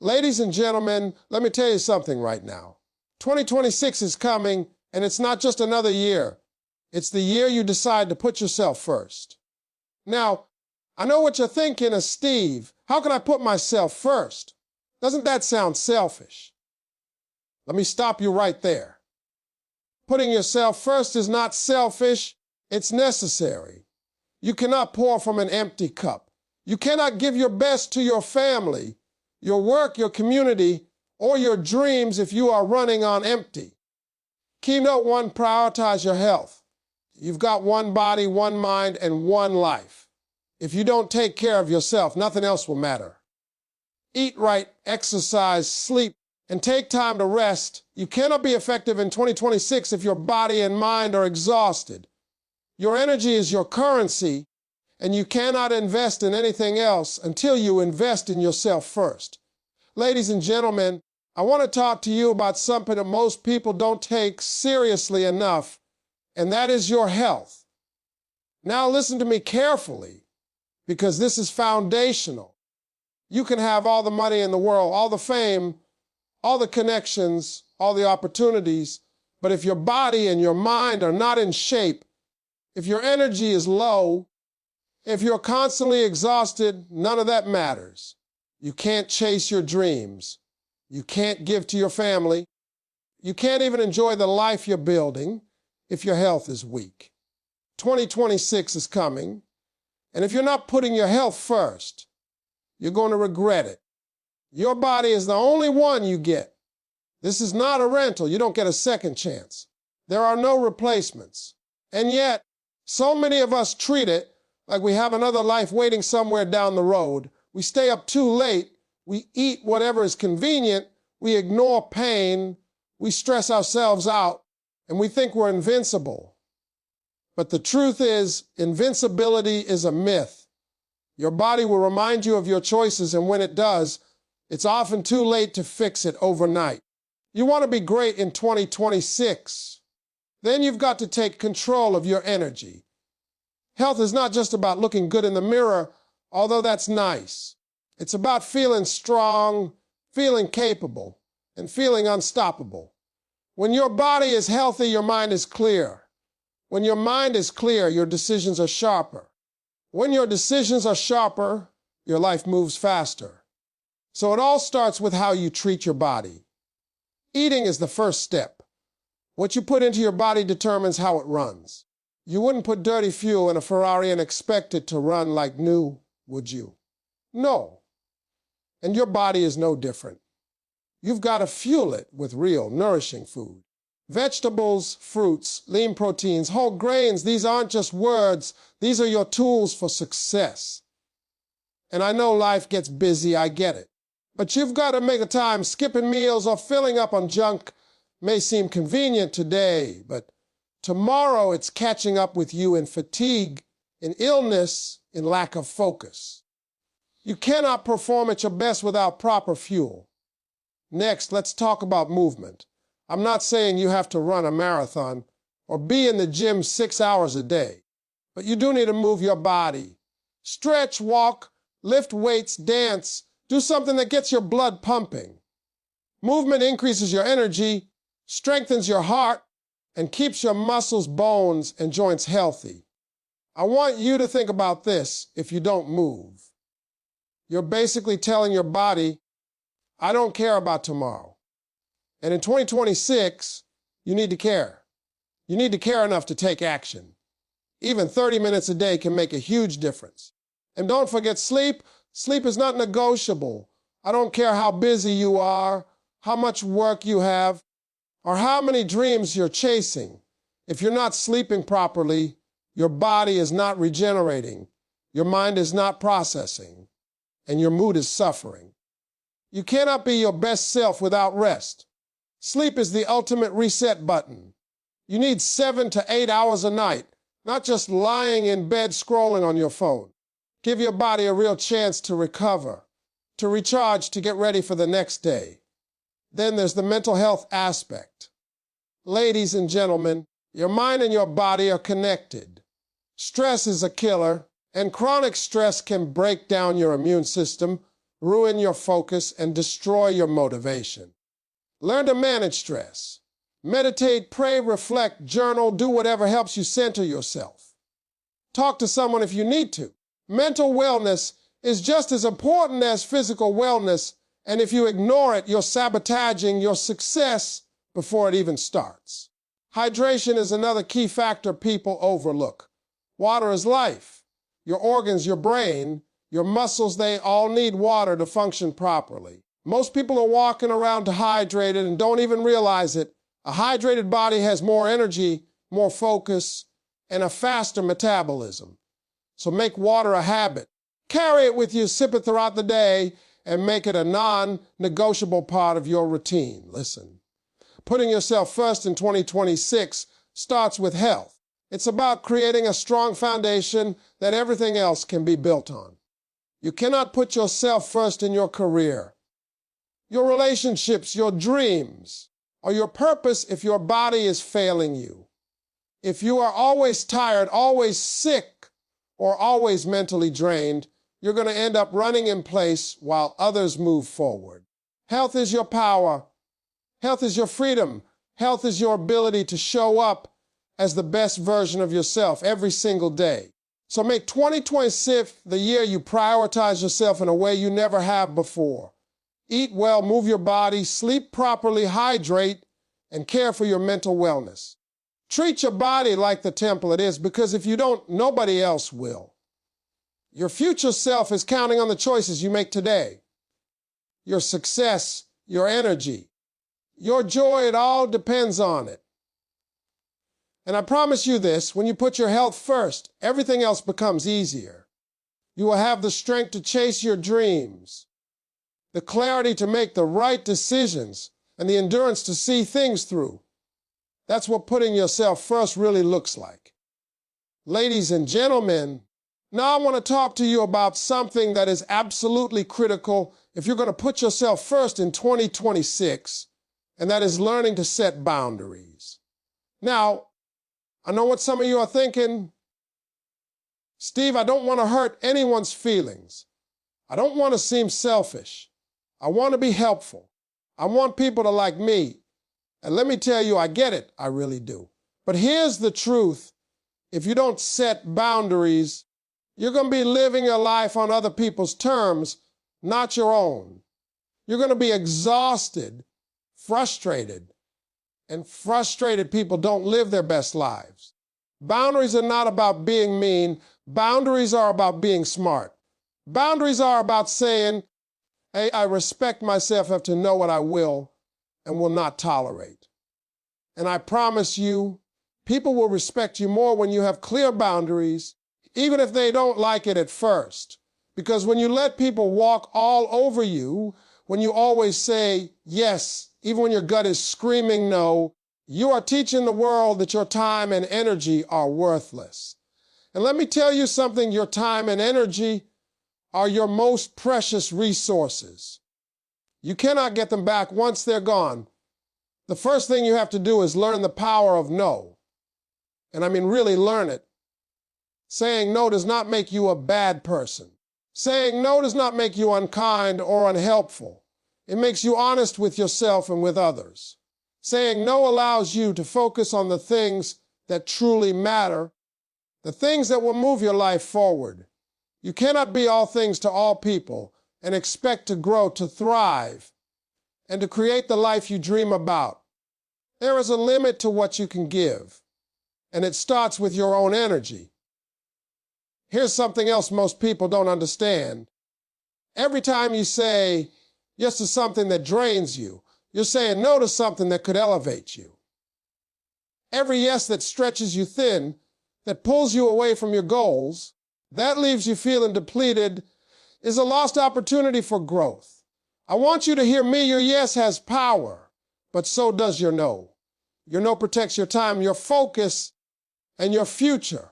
Ladies and gentlemen, let me tell you something right now. 2026 is coming, and it's not just another year. It's the year you decide to put yourself first. Now, I know what you're thinking of, Steve. How can I put myself first? Doesn't that sound selfish? Let me stop you right there. Putting yourself first is not selfish, it's necessary. You cannot pour from an empty cup. You cannot give your best to your family, your work, your community, or your dreams if you are running on empty. Keynote 1, prioritize your health. You've got one body, one mind, and one life. If you don't take care of yourself, nothing else will matter. Eat right, exercise, sleep, and take time to rest. You cannot be effective in 2026 if your body and mind are exhausted. Your energy is your currency, and you cannot invest in anything else until you invest in yourself first. Ladies and gentlemen, I want to talk to you about something that most people don't take seriously enough, and that is your health. Now listen to me carefully, because this is foundational. You can have all the money in the world, all the fame, all the connections, all the opportunities, but if your body and your mind are not in shape, if your energy is low, if you're constantly exhausted, none of that matters. You can't chase your dreams. You can't give to your family. You can't even enjoy the life you're building if your health is weak. 2026 is coming, and if you're not putting your health first, you're going to regret it. Your body is the only one you get. This is not a rental. You don't get a second chance. There are no replacements. And yet, so many of us treat it like we have another life waiting somewhere down the road. We stay up too late. We eat whatever is convenient. We ignore pain. We stress ourselves out, and we think we're invincible. But the truth is, invincibility is a myth. Your body will remind you of your choices, and when it does, it's often too late to fix it overnight. You want to be great in 2026. Then you've got to take control of your energy. Health is not just about looking good in the mirror, although that's nice. It's about feeling strong, feeling capable, and feeling unstoppable. When your body is healthy, your mind is clear. When your mind is clear, your decisions are sharper. When your decisions are sharper, your life moves faster. So it all starts with how you treat your body. Eating is the first step. What you put into your body determines how it runs. You wouldn't put dirty fuel in a Ferrari and expect it to run like new, would you? No. And your body is no different. You've got to fuel it with real, nourishing food. Vegetables, fruits, lean proteins, whole grains, these aren't just words. These are your tools for success. And I know life gets busy, I get it. But you've got to make a time. Skipping meals or filling up on junk may seem convenient today, but tomorrow it's catching up with you in fatigue, in illness, in lack of focus. You cannot perform at your best without proper fuel. Next, let's talk about movement. I'm not saying you have to run a marathon or be in the gym 6 hours a day, but you do need to move your body. Stretch, walk, lift weights, dance, do something that gets your blood pumping. Movement increases your energy, strengthens your heart, and keeps your muscles, bones, and joints healthy. I want you to think about this if you don't move. You're basically telling your body, I don't care about tomorrow. And in 2026, you need to care. You need to care enough to take action. Even 30 minutes a day can make a huge difference. And don't forget sleep. Sleep is not negotiable. I don't care how busy you are, how much work you have, or how many dreams you're chasing. If you're not sleeping properly, your body is not regenerating, your mind is not processing, and your mood is suffering. You cannot be your best self without rest. Sleep is the ultimate reset button. You need 7 to 8 hours a night, not just lying in bed scrolling on your phone. Give your body a real chance to recover, to recharge, to get ready for the next day. Then there's the mental health aspect. Ladies and gentlemen, your mind and your body are connected. Stress is a killer, and chronic stress can break down your immune system, ruin your focus, and destroy your motivation. Learn to manage stress. Meditate, pray, reflect, journal, do whatever helps you center yourself. Talk to someone if you need to. Mental wellness is just as important as physical wellness, and if you ignore it, you're sabotaging your success before it even starts. Hydration is another key factor people overlook. Water is life. Your organs, your brain, your muscles, they all need water to function properly. Most people are walking around dehydrated and don't even realize it. A hydrated body has more energy, more focus, and a faster metabolism. So make water a habit. Carry it with you, sip it throughout the day, and make it a non-negotiable part of your routine. Listen, putting yourself first in 2026 starts with health. It's about creating a strong foundation that everything else can be built on. You cannot put yourself first in your career, your relationships, your dreams, or your purpose if your body is failing you. If you are always tired, always sick, or always mentally drained, you're going to end up running in place while others move forward. Health is your power. Health is your freedom. Health is your ability to show up as the best version of yourself every single day. So make 2026 the year you prioritize yourself in a way you never have before. Eat well, move your body, sleep properly, hydrate, and care for your mental wellness. Treat your body like the temple it is, because if you don't, nobody else will. Your future self is counting on the choices you make today. Your success, your energy, your joy, it all depends on it. And I promise you this, when you put your health first, everything else becomes easier. You will have the strength to chase your dreams, the clarity to make the right decisions, and the endurance to see things through. That's what putting yourself first really looks like. Ladies and gentlemen, now I want to talk to you about something that is absolutely critical if you're going to put yourself first in 2026, and that is learning to set boundaries. Now, I know what some of you are thinking. Steve, I don't want to hurt anyone's feelings. I don't want to seem selfish. I want to be helpful. I want people to like me. And let me tell you, I get it. I really do. But here's the truth. If you don't set boundaries, you're going to be living your life on other people's terms, not your own. You're going to be exhausted, frustrated, and frustrated people don't live their best lives. Boundaries are not about being mean. Boundaries are about being smart. Boundaries are about saying, hey, I respect myself enough to know what I will and will not tolerate. And I promise you, people will respect you more when you have clear boundaries, even if they don't like it at first. Because when you let people walk all over you, when you always say yes, even when your gut is screaming no, you are teaching the world that your time and energy are worthless. And let me tell you something, your time and energy are your most precious resources. You cannot get them back once they're gone. The first thing you have to do is learn the power of no. And I mean really learn it. Saying no does not make you a bad person. Saying no does not make you unkind or unhelpful. It makes you honest with yourself and with others. Saying no allows you to focus on the things that truly matter, the things that will move your life forward. You cannot be all things to all people and expect to grow, to thrive, and to create the life you dream about. There is a limit to what you can give, and it starts with your own energy. Here's something else most people don't understand. Every time you say yes to something that drains you, you're saying no to something that could elevate you. Every yes that stretches you thin, that pulls you away from your goals, that leaves you feeling depleted, is a lost opportunity for growth. I want you to hear me. Your yes has power, but so does your no. Your no protects your time, your focus, and your future.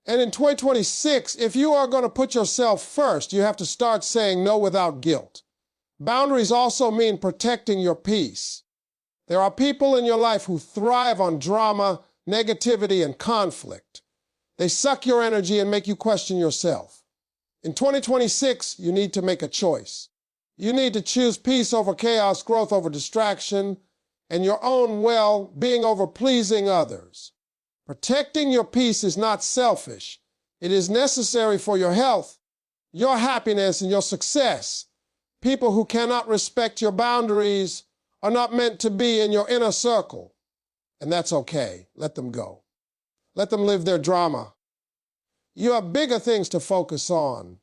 And in 2026, if you are going to put yourself first, you have to start saying no without guilt. Boundaries also mean protecting your peace. There are people in your life who thrive on drama, negativity, and conflict. They suck your energy and make you question yourself. In 2026, you need to make a choice. You need to choose peace over chaos, growth over distraction, and your own well-being over pleasing others. Protecting your peace is not selfish. It is necessary for your health, your happiness, and your success. People who cannot respect your boundaries are not meant to be in your inner circle. And that's okay. Let them go. Let them live their drama. You have bigger things to focus on.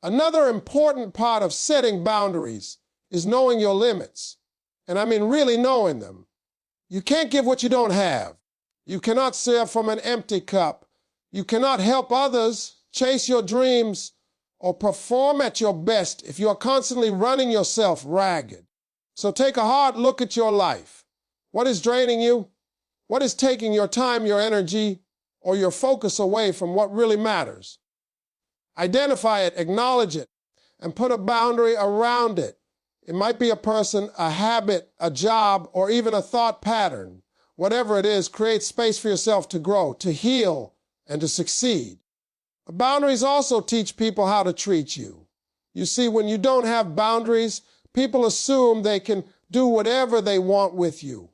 Another important part of setting boundaries is knowing your limits. And I mean really knowing them. You can't give what you don't have. You cannot serve from an empty cup. You cannot help others chase your dreams or perform at your best if you are constantly running yourself ragged. So take a hard look at your life. What is draining you? What is taking your time, your energy, or your focus away from what really matters? Identify it, acknowledge it, and put a boundary around it. It might be a person, a habit, a job, or even a thought pattern. Whatever it is, create space for yourself to grow, to heal, and to succeed. Boundaries also teach people how to treat you. You see, when you don't have boundaries, people assume they can do whatever they want with you.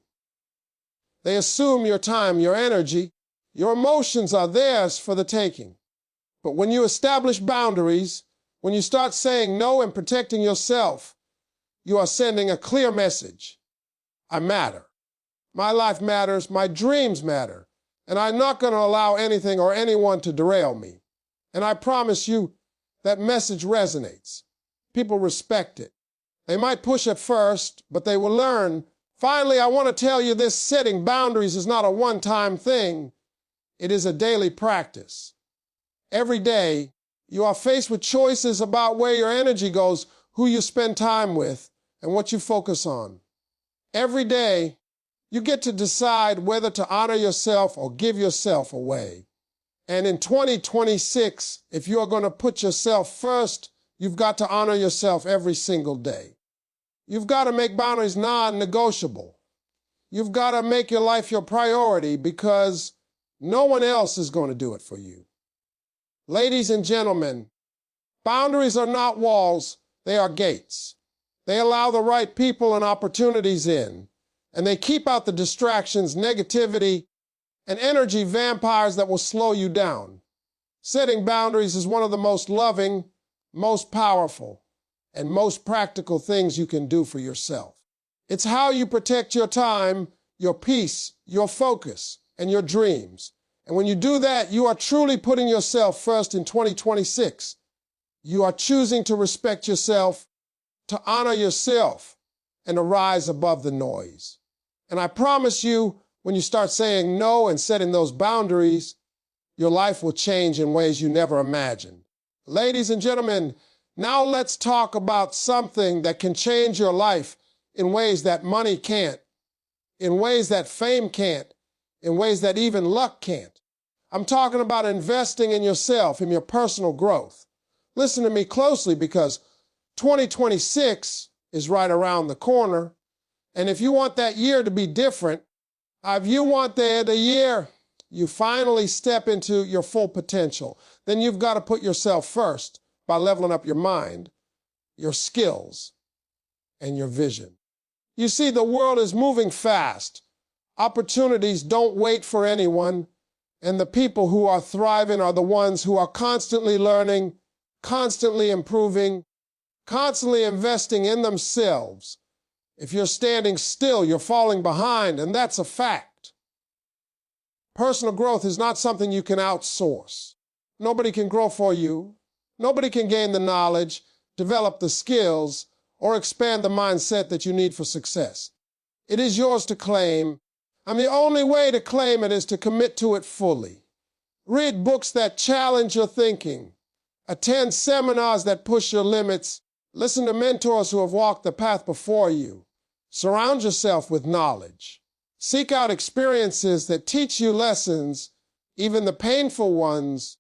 They assume your time, your energy, your emotions are theirs for the taking. But when you establish boundaries, when you start saying no and protecting yourself, you are sending a clear message. I matter. My life matters, my dreams matter, and I'm not going to allow anything or anyone to derail me. And I promise you that message resonates. People respect it. They might push at first, but they will learn. Finally, I want to tell you this: setting boundaries is not a one-time thing. It is a daily practice. Every day, you are faced with choices about where your energy goes, who you spend time with, and what you focus on. Every day, you get to decide whether to honor yourself or give yourself away. And in 2026, if you're going to put yourself first, you've got to honor yourself every single day. You've got to make boundaries non-negotiable. You've got to make your life your priority because no one else is going to do it for you. Ladies and gentlemen, boundaries are not walls, they are gates. They allow the right people and opportunities in, and they keep out the distractions, negativity, and energy vampires that will slow you down. Setting boundaries is one of the most loving, most powerful, and most practical things you can do for yourself. It's how you protect your time, your peace, your focus, and your dreams. And when you do that, you are truly putting yourself first in 2026. You are choosing to respect yourself, to honor yourself, and to rise above the noise. And I promise you, when you start saying no and setting those boundaries, your life will change in ways you never imagined. Ladies and gentlemen, now let's talk about something that can change your life in ways that money can't, in ways that fame can't, in ways that even luck can't. I'm talking about investing in yourself, in your personal growth. Listen to me closely because 2026 is right around the corner. And if you want that year to be different, if you want the year you finally step into your full potential, then you've got to put yourself first by leveling up your mind, your skills, and your vision. You see, the world is moving fast. Opportunities don't wait for anyone, and the people who are thriving are the ones who are constantly learning, constantly improving, constantly investing in themselves. If you're standing still, you're falling behind, and that's a fact. Personal growth is not something you can outsource. Nobody can grow for you. Nobody can gain the knowledge, develop the skills, or expand the mindset that you need for success. It is yours to claim, and the only way to claim it is to commit to it fully. Read books that challenge your thinking. Attend seminars that push your limits. Listen to mentors who have walked the path before you. Surround yourself with knowledge. Seek out experiences that teach you lessons, even the painful ones,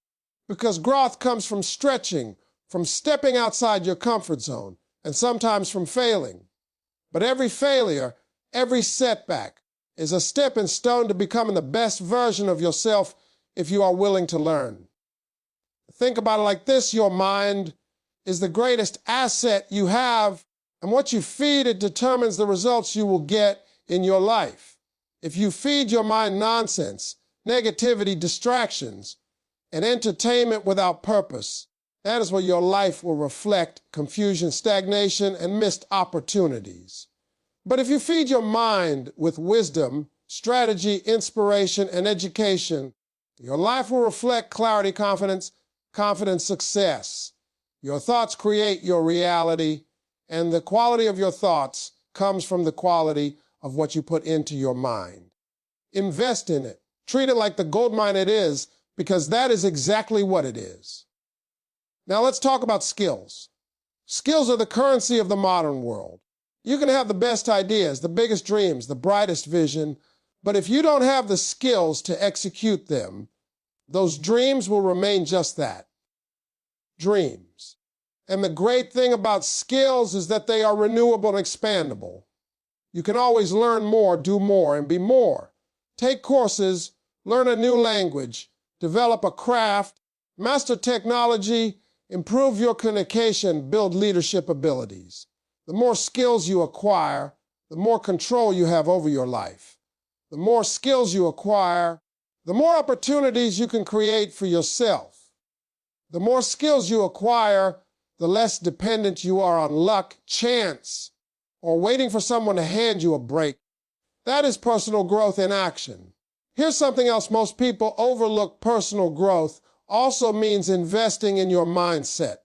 because growth comes from stretching, from stepping outside your comfort zone, and sometimes from failing. But every failure, every setback, is a stepping stone to becoming the best version of yourself if you are willing to learn. Think about it like this: your mind, is the greatest asset you have, and what you feed it determines the results you will get in your life. If you feed your mind nonsense, negativity, distractions, and entertainment without purpose, that is where your life will reflect confusion, stagnation, and missed opportunities. But if you feed your mind with wisdom, strategy, inspiration, and education, your life will reflect clarity, confidence, success. Your thoughts create your reality, and the quality of your thoughts comes from the quality of what you put into your mind. Invest in it. Treat it like the gold mine it is, because that is exactly what it is. Now let's talk about skills. Skills are the currency of the modern world. You can have the best ideas, the biggest dreams, the brightest vision, but if you don't have the skills to execute them, those dreams will remain just that, dreams. And the great thing about skills is that they are renewable and expandable. You can always learn more, do more, and be more. Take courses, learn a new language, develop a craft, master technology, improve your communication, build leadership abilities. The more skills you acquire, the more control you have over your life. The more skills you acquire, the more opportunities you can create for yourself. The more skills you acquire, the less dependent you are on luck, chance, or waiting for someone to hand you a break. That is personal growth in action. Here's something else most people overlook. Personal growth also means investing in your mindset.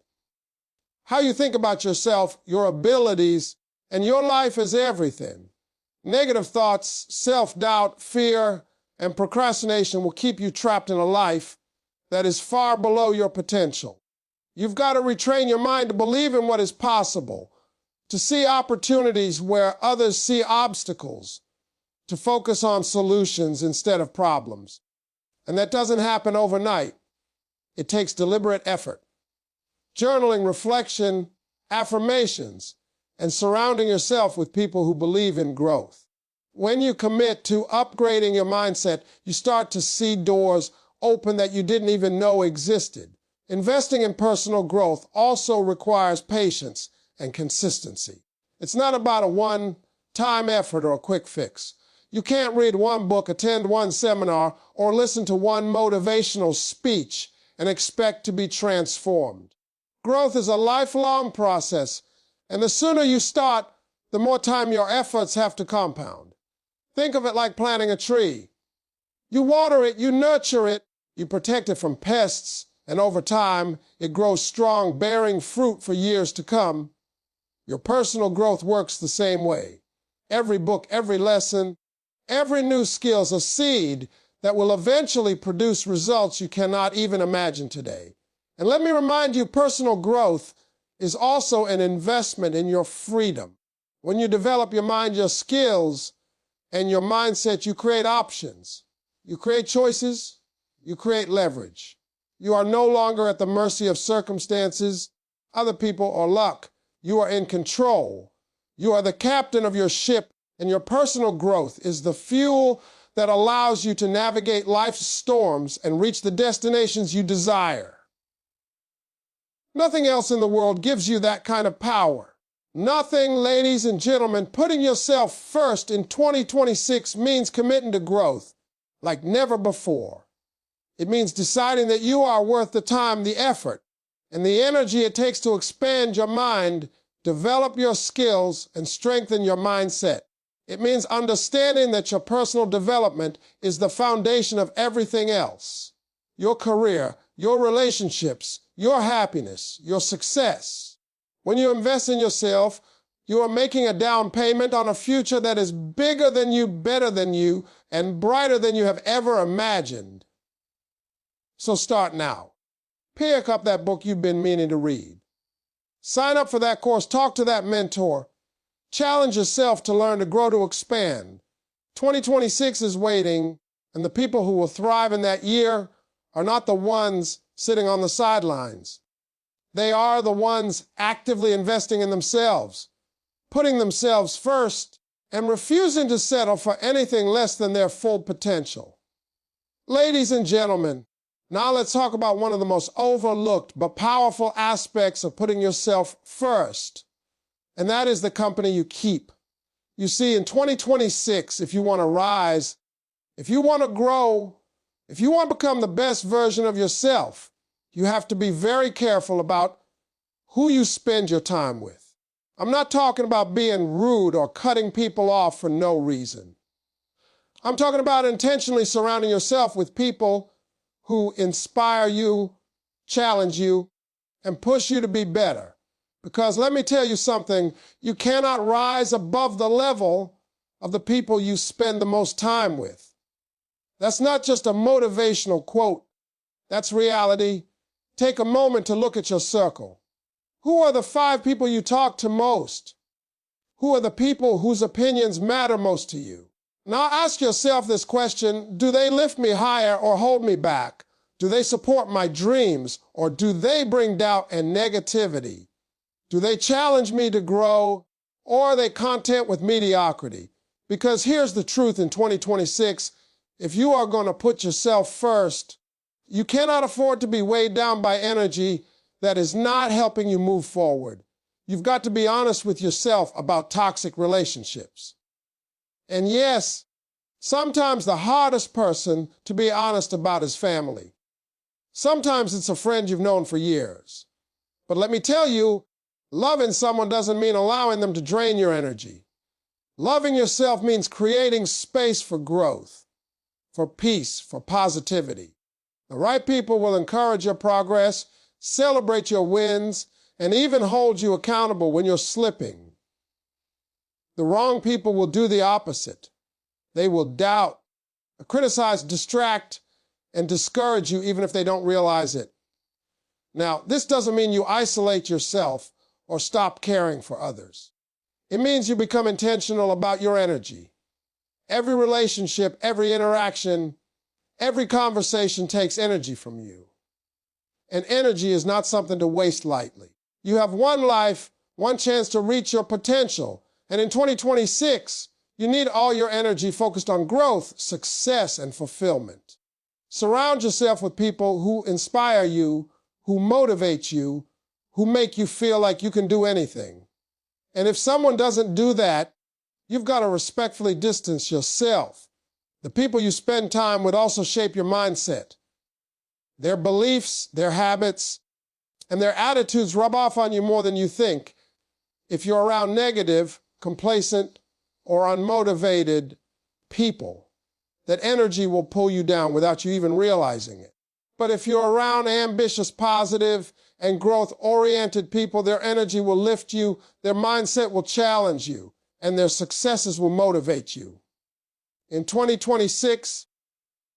How you think about yourself, your abilities, and your life is everything. Negative thoughts, self-doubt, fear, and procrastination will keep you trapped in a life that is far below your potential. You've got to retrain your mind to believe in what is possible, to see opportunities where others see obstacles, to focus on solutions instead of problems. And that doesn't happen overnight. It takes deliberate effort. Journaling, reflection, affirmations, and surrounding yourself with people who believe in growth. When you commit to upgrading your mindset, you start to see doors open that you didn't even know existed. Investing in personal growth also requires patience and consistency. It's not about a one-time effort or a quick fix. You can't read one book, attend one seminar, or listen to one motivational speech and expect to be transformed. Growth is a lifelong process, and the sooner you start, the more time your efforts have to compound. Think of it like planting a tree. You water it, you nurture it, you protect it from pests, and over time, it grows strong, bearing fruit for years to come. Your personal growth works the same way. Every book, every lesson, every new skill is a seed that will eventually produce results you cannot even imagine today. And let me remind you, personal growth is also an investment in your freedom. When you develop your mind, your skills, and your mindset, you create options. You create choices. You create leverage. You are no longer at the mercy of circumstances, other people, or luck. You are in control. You are the captain of your ship, and your personal growth is the fuel that allows you to navigate life's storms and reach the destinations you desire. Nothing else in the world gives you that kind of power. Nothing, ladies and gentlemen. Putting yourself first in 2026 means committing to growth like never before. It means deciding that you are worth the time, the effort, and the energy it takes to expand your mind, develop your skills, and strengthen your mindset. It means understanding that your personal development is the foundation of everything else. Your career, your relationships, your happiness, your success. When you invest in yourself, you are making a down payment on a future that is bigger than you, better than you, and brighter than you have ever imagined. So start now. Pick up that book you've been meaning to read. Sign up for that course. Talk to that mentor. Challenge yourself to learn, to grow, to expand. 2026 is waiting, and the people who will thrive in that year are not the ones sitting on the sidelines. They are the ones actively investing in themselves, putting themselves first, and refusing to settle for anything less than their full potential. Ladies and gentlemen, Now let's talk about one of the most overlooked but powerful aspects of putting yourself first, and that is the company you keep. You see, in 2026, if you want to rise, if you want to grow, if you want to become the best version of yourself, you have to be very careful about who you spend your time with. I'm not talking about being rude or cutting people off for no reason. I'm talking about intentionally surrounding yourself with people who inspire you, challenge you, and push you to be better. Because let me tell you something, you cannot rise above the level of the people you spend the most time with. That's not just a motivational quote. That's reality. Take a moment to look at your circle. Who are the 5 people you talk to most? Who are the people whose opinions matter most to you? Now ask yourself this question, do they lift me higher or hold me back? Do they support my dreams or do they bring doubt and negativity? Do they challenge me to grow or are they content with mediocrity? Because here's the truth in 2026, if you are going to put yourself first, you cannot afford to be weighed down by energy that is not helping you move forward. You've got to be honest with yourself about toxic relationships. And yes, sometimes the hardest person to be honest about is family. Sometimes it's a friend you've known for years. But let me tell you, loving someone doesn't mean allowing them to drain your energy. Loving yourself means creating space for growth, for peace, for positivity. The right people will encourage your progress, celebrate your wins, and even hold you accountable when you're slipping. The wrong people will do the opposite. They will doubt, criticize, distract, and discourage you even if they don't realize it. Now, this doesn't mean you isolate yourself or stop caring for others. It means you become intentional about your energy. Every relationship, every interaction, every conversation takes energy from you. And energy is not something to waste lightly. You have one life, one chance to reach your potential. And in 2026, you need all your energy focused on growth, success, and fulfillment. Surround yourself with people who inspire you, who motivate you, who make you feel like you can do anything. And if someone doesn't do that, you've got to respectfully distance yourself. The people you spend time with also shape your mindset. Their beliefs, their habits, and their attitudes rub off on you more than you think. If you're around negative, complacent, or unmotivated people, that energy will pull you down without you even realizing it. But if you're around ambitious, positive, and growth-oriented people, their energy will lift you, their mindset will challenge you, and their successes will motivate you. In 2026,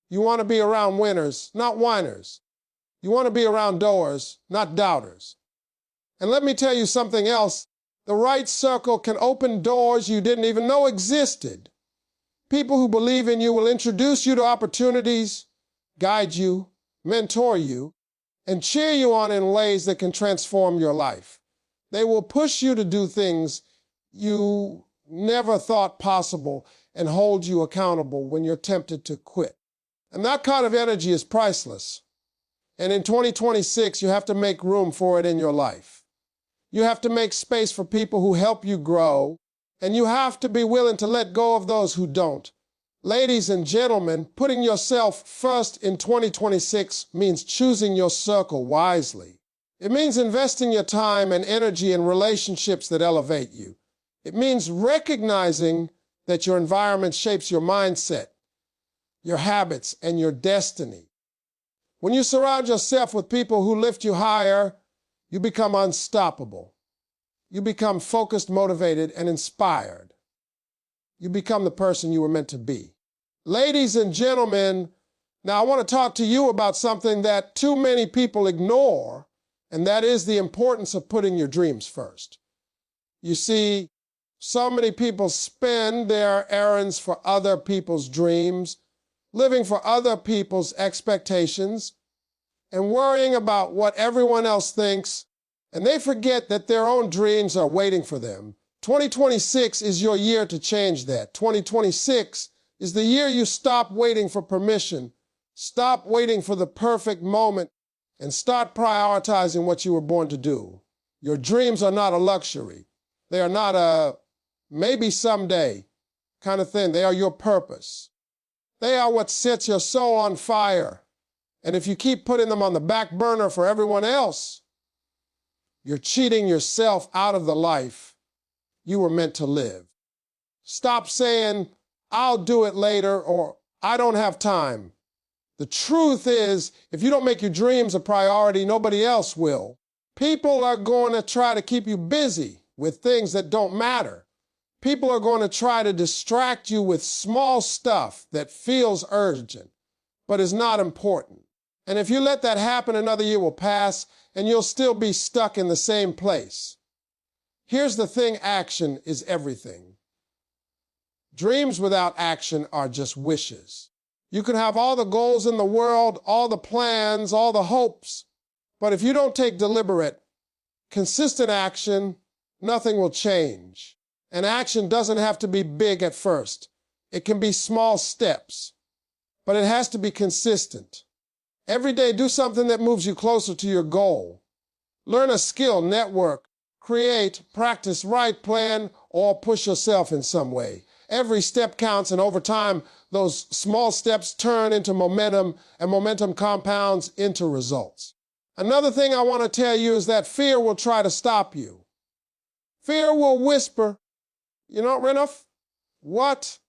you want to be around winners, not whiners. You want to be around doers, not doubters. And let me tell you something else. The right circle can open doors you didn't even know existed. People who believe in you will introduce you to opportunities, guide you, mentor you, and cheer you on in ways that can transform your life. They will push you to do things you never thought possible and hold you accountable when you're tempted to quit. And that kind of energy is priceless. And in 2026, you have to make room for it in your life. You have to make space for people who help you grow, and you have to be willing to let go of those who don't. Ladies and gentlemen, putting yourself first in 2026 means choosing your circle wisely. It means investing your time and energy in relationships that elevate you. It means recognizing that your environment shapes your mindset, your habits, and your destiny. When you surround yourself with people who lift you higher, you become unstoppable. You become focused, motivated, and inspired. You become the person you were meant to be. Ladies and gentlemen, now I want to talk to you about something that too many people ignore, and that is the importance of putting your dreams first. You see, so many people spend their errands for other people's dreams, living for other people's expectations, and worrying about what everyone else thinks, and they forget that their own dreams are waiting for them. 2026 is your year to change that. 2026 is the year you stop waiting for permission, Stop waiting for the perfect moment and start prioritizing what you were born to do. Your dreams are not a luxury. They are not a maybe someday kind of thing. They are your purpose. They are what sets your soul on fire. And if you keep putting them on the back burner for everyone else, you're cheating yourself out of the life you were meant to live. Stop saying, I'll do it later, or I don't have time. The truth is, if you don't make your dreams a priority, nobody else will. People are going to try to keep you busy with things that don't matter. People are going to try to distract you with small stuff that feels urgent, but is not important. And if you let that happen, another year will pass, and you'll still be stuck in the same place. Here's the thing, action is everything. Dreams without action are just wishes. You can have all the goals in the world, all the plans, all the hopes, but if you don't take deliberate, consistent action, nothing will change. And action doesn't have to be big at first. It can be small steps, but it has to be consistent. Every day, do something that moves you closer to your goal. Learn a skill, network, create, practice, write, plan, or push yourself in some way. Every step counts, and over time, those small steps turn into momentum, and momentum compounds into results. Another thing I want to tell you is that fear will try to stop you. Fear will whisper, you know, Renouf, what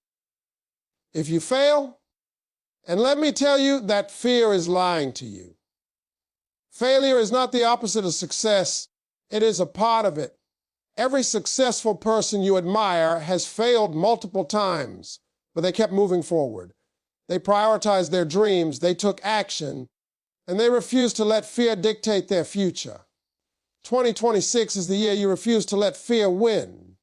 if you fail? And let me tell you that fear is lying to you. Failure is not the opposite of success. It is a part of it. Every successful person you admire has failed multiple times, but they kept moving forward. They prioritized their dreams, they took action, and they refused to let fear dictate their future. 2026 is the year you refuse to let fear win.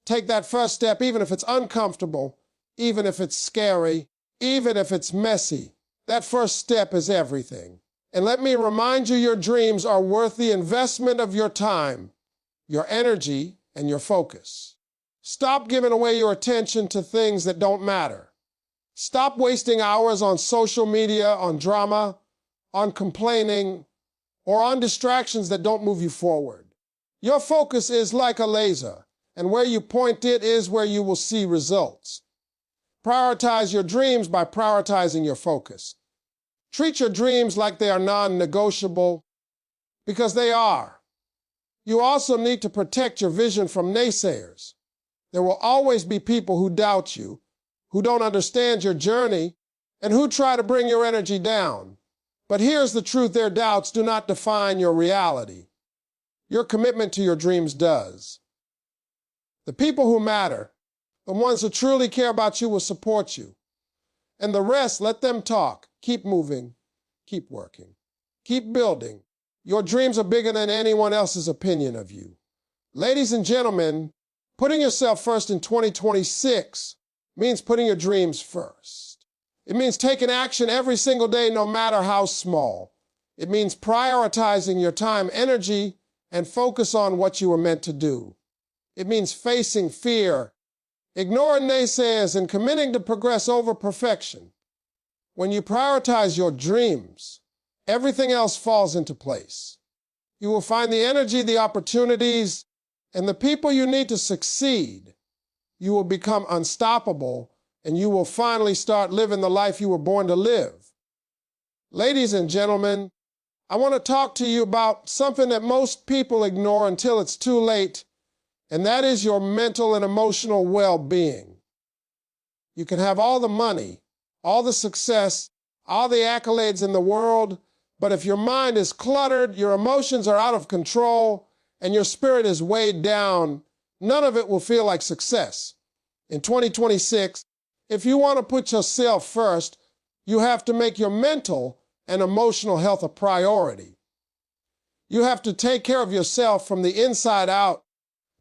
Take that first step, even if it's uncomfortable, even if it's scary, even if it's messy. That first step is everything. And let me remind you, your dreams are worth the investment of your time, your energy, and your focus. Stop giving away your attention to things that don't matter. Stop wasting hours on social media, on drama, on complaining, or on distractions that don't move you forward. Your focus is like a laser, and where you point it is where you will see results. Prioritize your dreams by prioritizing your focus. Treat your dreams like they are non-negotiable, because they are. You also need to protect your vision from naysayers. There will always be people who doubt you, who don't understand your journey, and who try to bring your energy down. But here's the truth, their doubts do not define your reality. Your commitment to your dreams does. The people who matter, the ones who truly care about you, will support you. And the rest, let them talk. Keep moving, keep working, keep building. Your dreams are bigger than anyone else's opinion of you. Ladies and gentlemen, putting yourself first in 2026 means putting your dreams first. It means taking action every single day, no matter how small. It means prioritizing your time, energy, and focus on what you were meant to do. It means facing fear, ignoring naysayers, and committing to progress over perfection. When you prioritize your dreams, everything else falls into place. You will find the energy, the opportunities, and the people you need to succeed. You will become unstoppable, and you will finally start living the life you were born to live. Ladies and gentlemen, I want to talk to you about something that most people ignore until it's too late, and that is your mental and emotional well-being. You can have all the money, all the success, all the accolades in the world, but if your mind is cluttered, your emotions are out of control, and your spirit is weighed down, none of it will feel like success. In 2026, if you want to put yourself first, you have to make your mental and emotional health a priority. You have to take care of yourself from the inside out,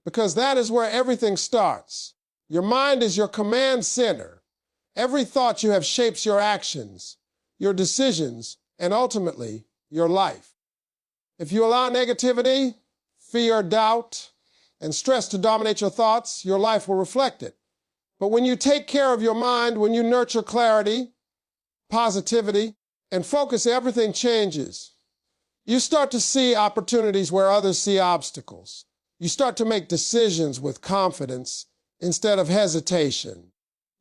because that is where everything starts. Your mind is your command center. Every thought you have shapes your actions, your decisions, and ultimately, your life. If you allow negativity, fear, doubt, and stress to dominate your thoughts, your life will reflect it. But when you take care of your mind, when you nurture clarity, positivity, and focus, everything changes. You start to see opportunities where others see obstacles. You start to make decisions with confidence instead of hesitation.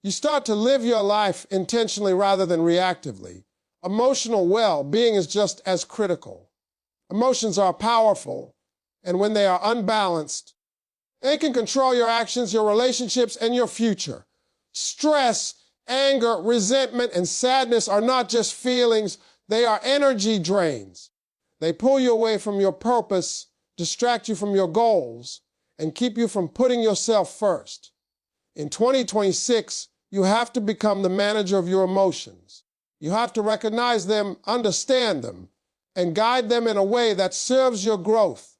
You start to live your life intentionally rather than reactively. Emotional well-being is just as critical. Emotions are powerful, and when they are unbalanced, they can control your actions, your relationships, and your future. Stress, anger, resentment, and sadness are not just feelings, they are energy drains. They pull you away from your purpose, distract you from your goals, and keep you from putting yourself first. In 2026, you have to become the manager of your emotions. You have to recognize them, understand them, and guide them in a way that serves your growth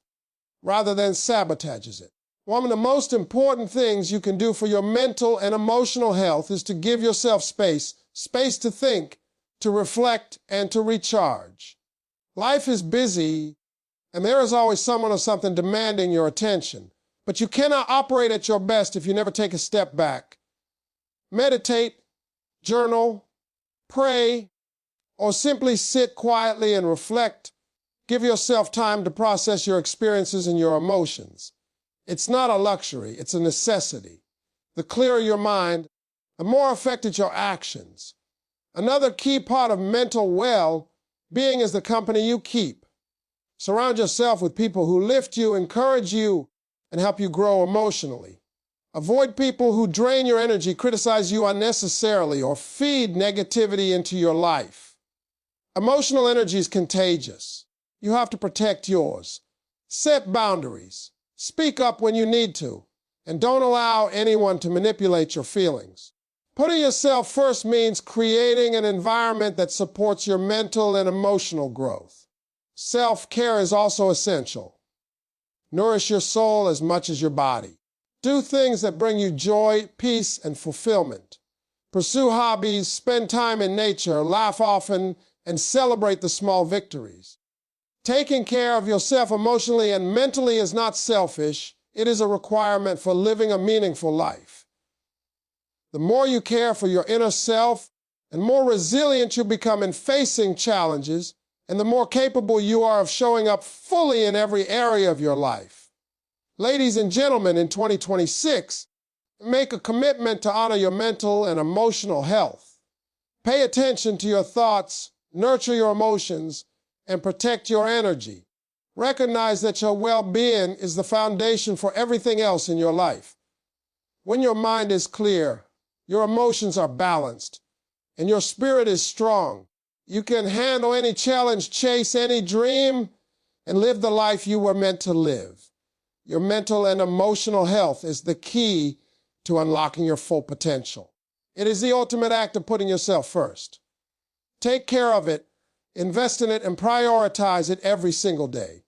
rather than sabotages it. One of the most important things you can do for your mental and emotional health is to give yourself space to think, to reflect, and to recharge. Life is busy, and there is always someone or something demanding your attention. But you cannot operate at your best if you never take a step back. Meditate, journal, pray, or simply sit quietly and reflect. Give yourself time to process your experiences and your emotions. It's not a luxury, it's a necessity. The clearer your mind, the more affected your actions. Another key part of mental well-being is the company you keep. Surround yourself with people who lift you, encourage you, and help you grow emotionally. Avoid people who drain your energy, criticize you unnecessarily, or feed negativity into your life. Emotional energy is contagious. You have to protect yours. Set boundaries. Speak up when you need to, and don't allow anyone to manipulate your feelings. Putting yourself first means creating an environment that supports your mental and emotional growth. Self-care is also essential. Nourish your soul as much as your body. Do things that bring you joy, peace, and fulfillment. Pursue hobbies, spend time in nature, laugh often, and celebrate the small victories. Taking care of yourself emotionally and mentally is not selfish. It is a requirement for living a meaningful life. The more you care for your inner self, and more resilient you become in facing challenges, and the more capable you are of showing up fully in every area of your life. Ladies and gentlemen, in 2026, make a commitment to honor your mental and emotional health. Pay attention to your thoughts, nurture your emotions, and protect your energy. Recognize that your well-being is the foundation for everything else in your life. When your mind is clear, your emotions are balanced, and your spirit is strong, you can handle any challenge, chase any dream, and live the life you were meant to live. Your mental and emotional health is the key to unlocking your full potential. It is the ultimate act of putting yourself first. Take care of it, invest in it, and prioritize it every single day.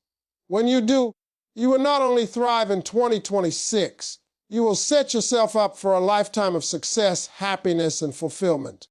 When you do, you will not only thrive in 2026, you will set yourself up for a lifetime of success, happiness, and fulfillment.